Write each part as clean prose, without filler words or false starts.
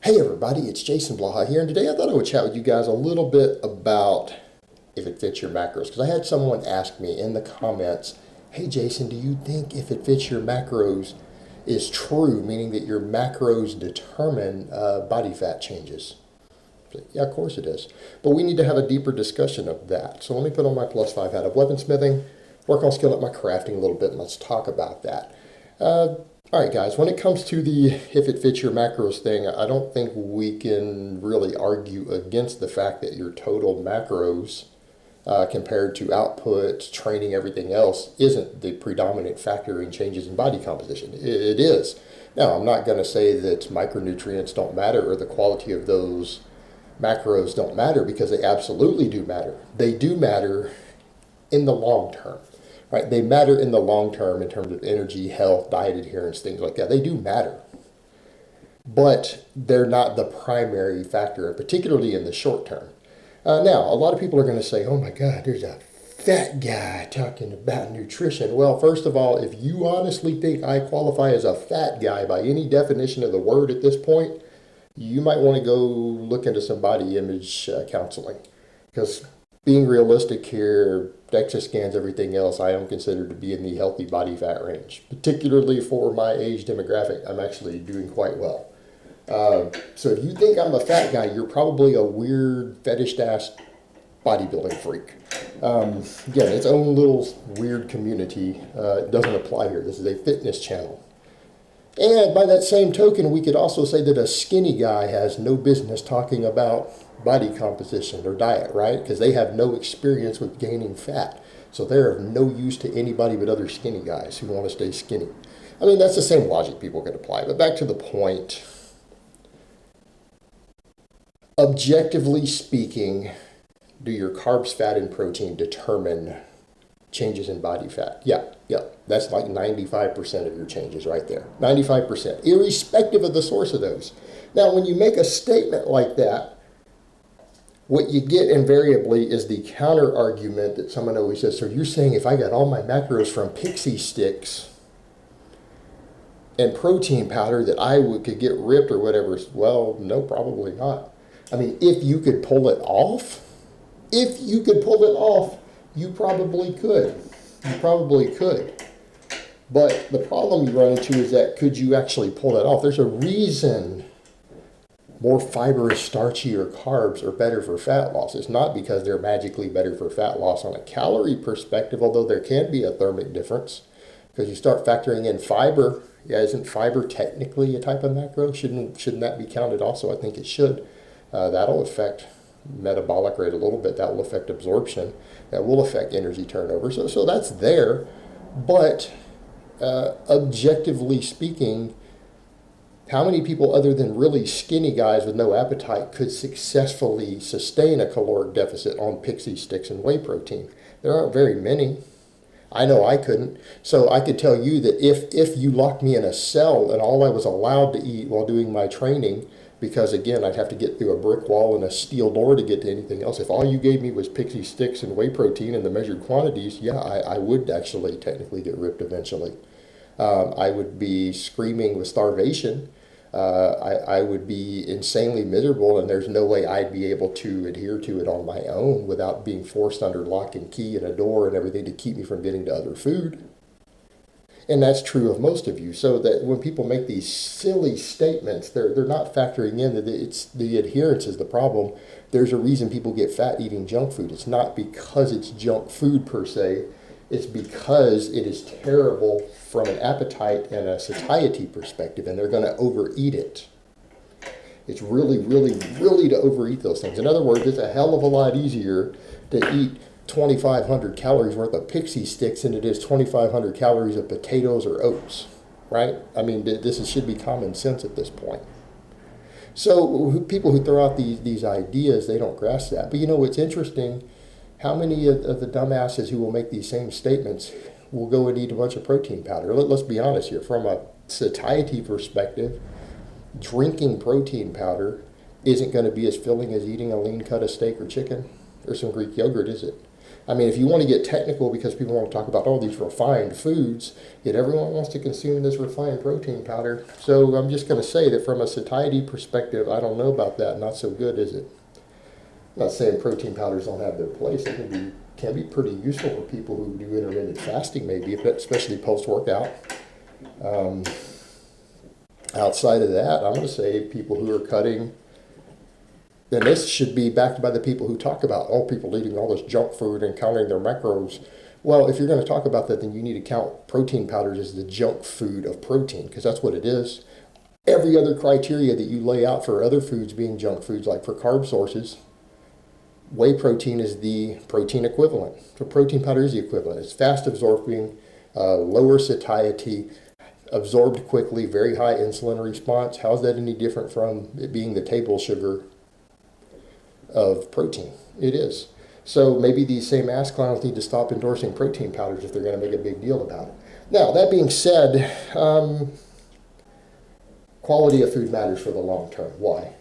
Hey everybody, it's Jason Blaha here, and today I thought I would chat with you guys a little bit about if it fits your macros. Because I had someone ask me in the comments, hey Jason, do you think if it fits your macros is true, meaning that your macros determine body fat changes? Yeah, of course it is. But we need to have a deeper discussion of that. So let me put on my +5 hat of weaponsmithing, work on skilling up my crafting a little bit, and let's talk about that. All right, guys, when it comes to the if it fits your macros thing, I don't think we can really argue against the fact that your total macros compared to output, training, everything else isn't the predominant factor in changes in body composition. It is. Now, I'm not going to say that micronutrients don't matter or the quality of those macros don't matter, because they absolutely do matter. They do matter in the long term. Right? They matter in the long term in terms of energy, health, diet adherence, things like that. They do matter. But they're not the primary factor, particularly in the short term. Now, a lot of people are going to say, oh my God, there's a fat guy talking about nutrition. Well, first of all, if you honestly think I qualify as a fat guy by any definition of the word at this point, you might want to go look into some body image counseling. Because being realistic here, DEXA scans, everything else, I am considered to be in the healthy body fat range. Particularly for my age demographic, I'm actually doing quite well. So if you think I'm a fat guy, you're probably a weird fetish-ass bodybuilding freak. Again, its own little weird community. It doesn't apply here. This is a fitness channel. And by that same token, we could also say that a skinny guy has no business talking about body composition or diet, right? Because they have no experience with gaining fat. So they're of no use to anybody but other skinny guys who want to stay skinny. I mean, that's the same logic people could apply. But back to the point. Objectively speaking, do your carbs, fat, and protein determine changes in body fat? Yeah. That's like 95% of your changes right there. 95%, irrespective of the source of those. Now, when you make a statement like that, what you get invariably is the counter argument that someone always says, so you're saying if I got all my macros from pixie sticks and protein powder that could get ripped or whatever? Well, no, probably not. I mean, if you could pull it off, you probably could. You probably could. But the problem you run into is that could you actually pull that off? There's a reason more fibrous, starchier carbs are better for fat loss. It's not because they're magically better for fat loss on a calorie perspective, although there can be a thermic difference. Because you start factoring in fiber. Yeah, isn't fiber technically a type of macro? Shouldn't that be counted also? I think it should. That'll affect metabolic rate a little bit. That will affect absorption. That will affect energy turnover. So that's there. But objectively speaking, how many people other than really skinny guys with no appetite could successfully sustain a caloric deficit on pixie sticks and whey protein? There aren't very many. I know I couldn't. So I could tell you that if you locked me in a cell and all I was allowed to eat while doing my training, because again, I'd have to get through a brick wall and a steel door to get to anything else. If all you gave me was pixie sticks and whey protein in the measured quantities, yeah, I would actually technically get ripped eventually. I would be screaming with starvation. I would be insanely miserable, and there's no way I'd be able to adhere to it on my own without being forced under lock and key and a door and everything to keep me from getting to other food. And that's true of most of you. So that when people make these silly statements, they're not factoring in that it's the adherence is the problem. There's a reason people get fat eating junk food. It's not because it's junk food per se. It's because it is terrible from an appetite and a satiety perspective, and they're going to overeat it. It's really, really, really to overeat those things. In other words, it's a hell of a lot easier to eat 2,500 calories worth of pixie sticks than it is 2,500 calories of potatoes or oats, right? I mean, should be common sense at this point. So people who throw out these ideas, they don't grasp that. But you know what's interesting? How many of the dumbasses who will make these same statements will go and eat a bunch of protein powder? Let's be honest here. From a satiety perspective, drinking protein powder isn't going to be as filling as eating a lean cut of steak or chicken or some Greek yogurt, is it? I mean, if you want to get technical because people want to talk about all these refined foods, yet everyone wants to consume this refined protein powder. So I'm just going to say that from a satiety perspective, I don't know about that. Not so good, is it? I'm not saying protein powders don't have their place. They can be pretty useful for people who do intermittent fasting, maybe, especially post-workout. Outside of that, I'm going to say people who are cutting, and this should be backed by the people who talk about, oh, people eating all this junk food and counting their macros. Well, if you're going to talk about that, then you need to count protein powders as the junk food of protein, because that's what it is. Every other criteria that you lay out for other foods being junk foods, like for carb sources, whey protein is the protein equivalent. So protein powder is the equivalent. It's fast absorbing, lower satiety, absorbed quickly, very high insulin response. How is that any different from it being the table sugar of protein? It is. So maybe these same ass clowns need to stop endorsing protein powders if they're going to make a big deal about it. Now, that being said, quality of food matters for the long term. Why?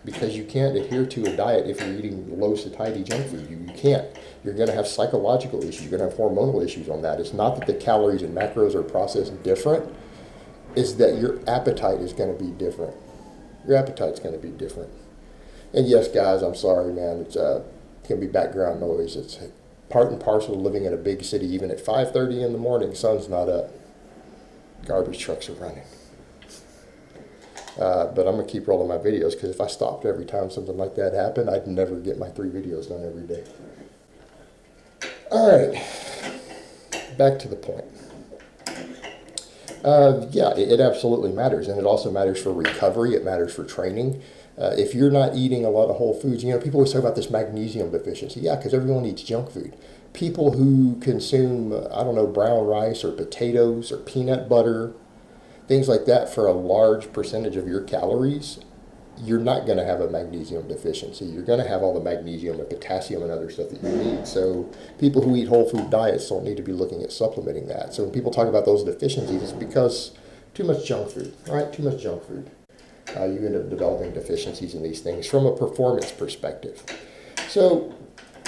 Because you can't adhere to a diet if you're eating low satiety junk food. You can't. You're going to have psychological issues. You're going to have hormonal issues on that. It's not that the calories and macros are processed different. It's that your appetite is going to be different. Your appetite's going to be different. And yes, guys, I'm sorry, man. It's can be background noise. It's part and parcel of living in a big city. Even at 5:30 in the morning, sun's not up. Garbage trucks are running. But I'm going to keep rolling my videos, because if I stopped every time something like that happened, I'd never get my 3 videos done every day. All right, back to the point. Yeah, it absolutely matters, and it also matters for recovery. It matters for training. If you're not eating a lot of whole foods, you know, people always talk about this magnesium deficiency. Yeah, because everyone eats junk food. People who consume, I don't know, brown rice or potatoes or peanut butter, things like that for a large percentage of your calories, you're not going to have a magnesium deficiency. You're going to have all the magnesium and potassium and other stuff that you need. So people who eat whole food diets don't need to be looking at supplementing that. So when people talk about those deficiencies, it's because too much junk food, right? Too much junk food. You end up developing deficiencies in these things from a performance perspective. So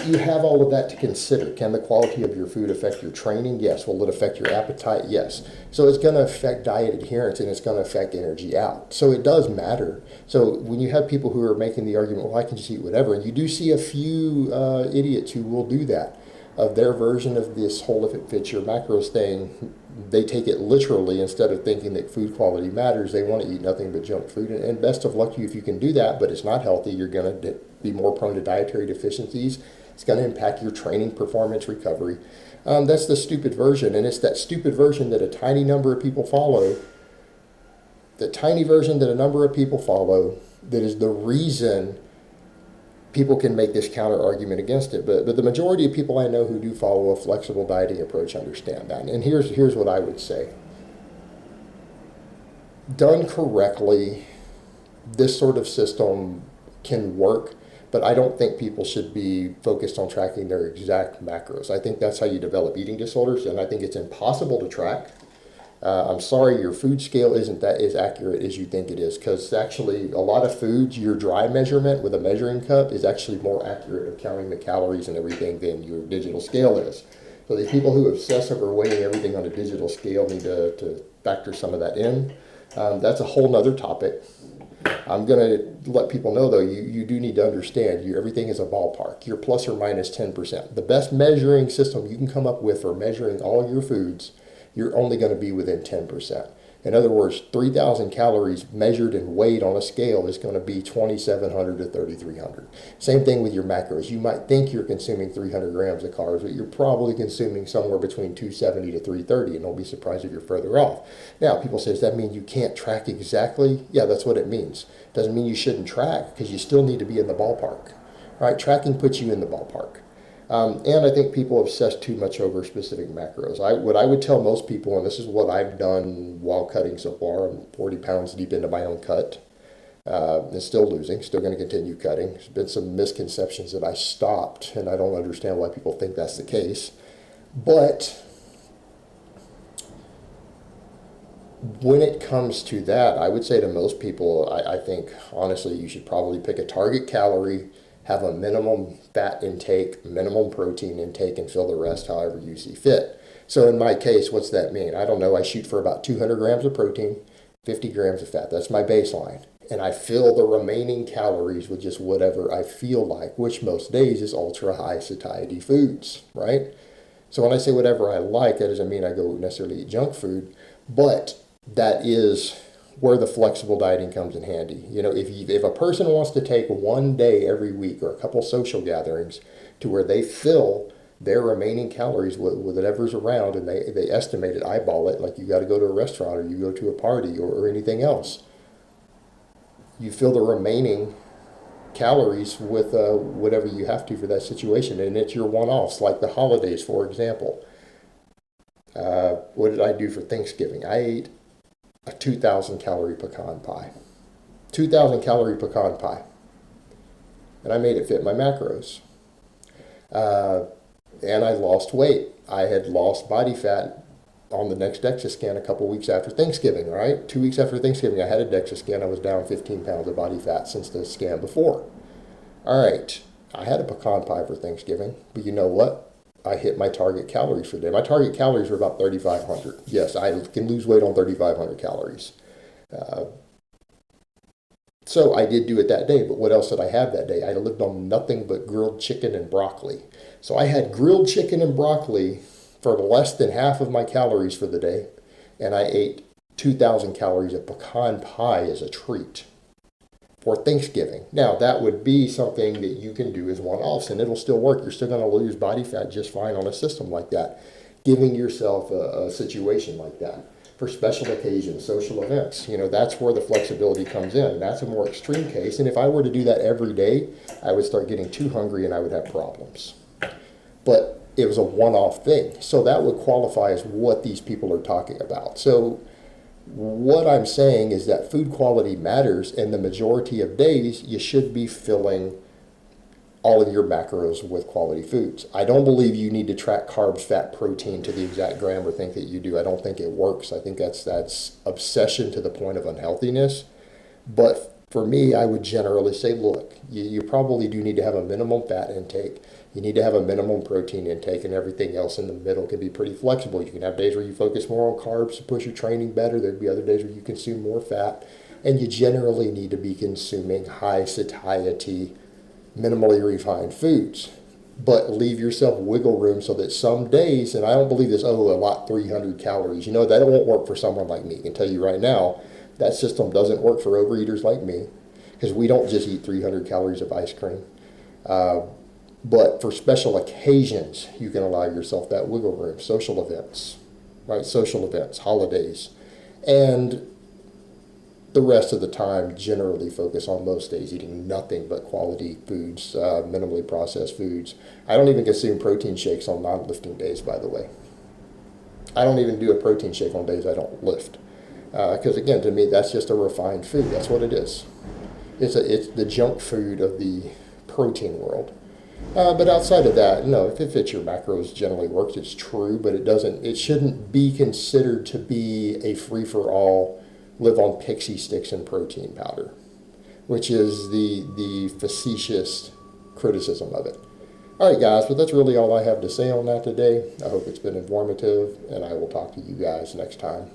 you have all of that to consider. Can the quality of your food affect your training? Yes. Will it affect your appetite? Yes. So it's going to affect diet adherence, and it's going to affect energy out. So it does matter. So when you have people who are making the argument, well, I can just eat whatever, and you do see a few idiots who will do that, of their version of this whole if it fits your macros thing, they take it literally. Instead of thinking that food quality matters, they want to eat nothing but junk food. And best of luck to you if you can do that, but it's not healthy. You're going to be more prone to dietary deficiencies. It's going to impact your training, performance, recovery. That's the stupid version, and it's that stupid version that a tiny number of people follow, the tiny version that a number of people follow, that is the reason people can make this counter argument against it. But the majority of people I know who do follow a flexible dieting approach understand that. And here's what I would say. Done correctly, this sort of system can work, but I don't think people should be focused on tracking their exact macros. I think that's how you develop eating disorders, and I think it's impossible to track. I'm sorry, your food scale isn't that as accurate as you think it is, because actually a lot of foods, your dry measurement with a measuring cup is actually more accurate of counting the calories and everything than your digital scale is. So these people who obsess over weighing everything on a digital scale need to factor some of that in. That's a whole nother topic. I'm going to let people know, though, you do need to understand everything is a ballpark. You're plus or minus 10%. The best measuring system you can come up with for measuring all your foods, you're only going to be within 10%. In other words, 3,000 calories measured and weighed on a scale is going to be 2,700 to 3,300. Same thing with your macros. You might think you're consuming 300 grams of carbs, but you're probably consuming somewhere between 270 to 330, and don't be surprised if you're further off. Now, people say, does that mean you can't track exactly? Yeah, that's what it means. Doesn't mean you shouldn't track, because you still need to be in the ballpark. Right? Tracking puts you in the ballpark. And I think people obsess too much over specific macros. What I would tell most people, and this is what I've done while cutting so far, I'm 40 pounds deep into my own cut, and still losing, still going to continue cutting. There's been some misconceptions that I stopped, and I don't understand why people think that's the case. But when it comes to that, I would say to most people, I think, honestly, you should probably pick a target calorie, have a minimum fat intake, minimum protein intake, and fill the rest however you see fit. So in my case, what's that mean? I don't know. I shoot for about 200 grams of protein, 50 grams of fat. That's my baseline. And I fill the remaining calories with just whatever I feel like, which most days is ultra high satiety foods, right? So when I say whatever I like, that doesn't mean I go necessarily eat junk food, but that is where the flexible dieting comes in handy. You know, if a person wants to take one day every week or a couple social gatherings to where they fill their remaining calories with whatever's around, and they estimate it, eyeball it, like you got to go to a restaurant or you go to a party or anything else. You fill the remaining calories with whatever you have to for that situation, and it's your one-offs, like the holidays, for example. What did I do for Thanksgiving? I ate a 2,000 calorie pecan pie. 2,000 calorie pecan pie. And I made it fit my macros. And I lost weight. I had lost body fat on the next DEXA scan a couple weeks after Thanksgiving, right? 2 weeks after Thanksgiving, I had a DEXA scan. I was down 15 pounds of body fat since the scan before. All right, I had a pecan pie for Thanksgiving, but you know what? I hit my target calories for the day. My target calories were about 3,500. Yes, I can lose weight on 3,500 calories. So I did do it that day, but what else did I have that day? I lived on nothing but grilled chicken and broccoli. So I had grilled chicken and broccoli for less than half of my calories for the day, and I ate 2,000 calories of pecan pie as a treat for Thanksgiving. Now, that would be something that you can do as one-offs, and it'll still work. You're still going to lose body fat just fine on a system like that. Giving yourself a situation like that for special occasions, social events, you know, that's where the flexibility comes in. That's a more extreme case, and if I were to do that every day, I would start getting too hungry and I would have problems. But it was a one-off thing, so that would qualify as what these people are talking about. So what I'm saying is that food quality matters, and the majority of days you should be filling all of your macros with quality foods. I don't believe you need to track carbs, fat, protein to the exact gram or think that you do. I don't think it works. I think that's obsession to the point of unhealthiness. But for me, I would generally say, look, you probably do need to have a minimum fat intake. You need to have a minimum protein intake, and everything else in the middle can be pretty flexible. You can have days where you focus more on carbs to push your training better. There'd be other days where you consume more fat. And you generally need to be consuming high satiety, minimally refined foods. But leave yourself wiggle room so that some days, and I don't believe this, a lot, 300 calories. You know, that won't work for someone like me. I can tell you right now, that system doesn't work for overeaters like me, because we don't just eat 300 calories of ice cream. But for special occasions, you can allow yourself that wiggle room. Social events, right? Social events, holidays. And the rest of the time, generally focus on most days eating nothing but quality foods, minimally processed foods. I don't even consume protein shakes on non-lifting days, by the way. I don't even do a protein shake on days I don't lift. Because again, to me, that's just a refined food. That's what it is. It's the junk food of the protein world. But outside of that, no, if it fits your macros, generally works. It's true, but it shouldn't be considered to be a free-for-all, live on pixie sticks and protein powder, which is the facetious criticism of it. All right, guys, but that's really all I have to say on that today. I hope it's been informative, and I will talk to you guys next time.